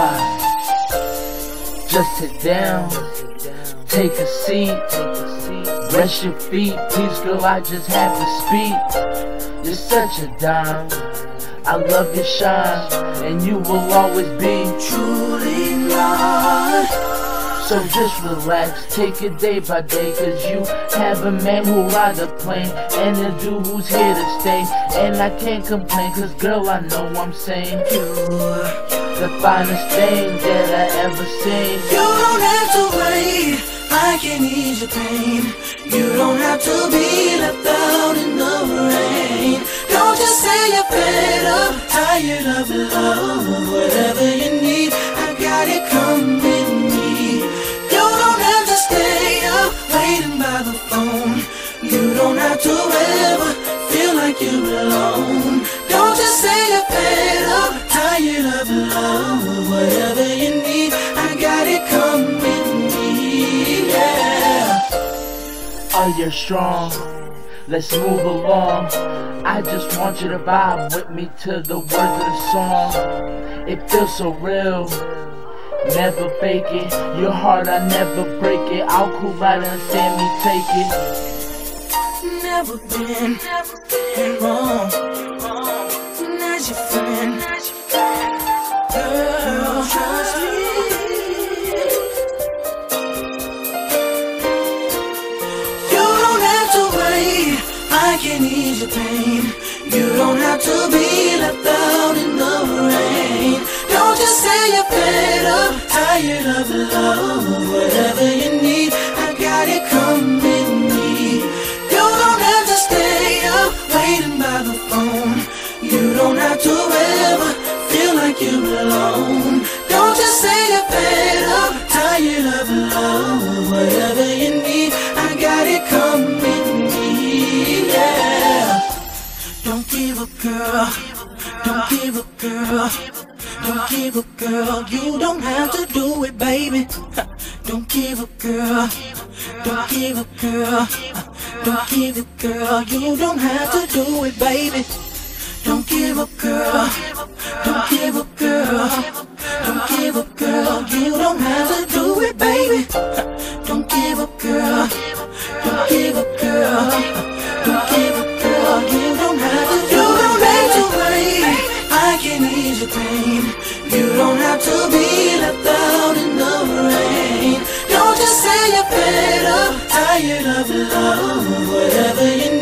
spot. Just sit down, take a seat, rest your feet. Please girl, I just have to speak. You're such a dime, I love your shine, and you will always be truly mine. So just relax, take it day by day, cause you have a man who ride the plane, and a dude who's here to stay. And I can't complain, cause girl, I know I'm saying you're the finest thing that I ever seen. You don't have to wait, I can ease your pain. You don't have to be left out in the rain. Don't just say you're fed up, tired of love. Whatever you need, I got it coming me. You don't have to stay up, waiting by the phone. You don't have to ever feel like you're alone. Don't just say you're fed up, tired of love. Whatever you need, I got it coming me, yeah. Oh, you're strong, let's move along. I just want you to vibe with me to the words of the song. It feels so real, never fake it. Your heart, I never break it. I'll cool right and stand me take it. Never been wrong as your friend, girl, trust me. You don't have to wait, I can ease your pain. You don't have to be left out in the rain. Don't just say you're fed up, tired of love. Whatever you need, I got it coming me. You don't have to stay up, waiting by the phone. You don't have to ever feel like you're alone. Don't just say you're fed up, tired of love. Whatever you need, I got it coming me, yeah. Don't give up, girl. Don't give up, girl. Don't give up, girl. You don't have to do it, baby. Don't give up, girl. Don't give up, girl. Don't give up, girl. You don't have to do it, baby. Don't give up, girl. Don't give up, girl. Don't give up, girl. You don't have to do it, baby. Don't give up, girl. Don't give up, girl. Don't give up, girl. You don't have to do it. You don't have to wait, I can ease your pain. You don't have to be left out in the rain. Don't just say you're fed up, tired of love. Whatever you need,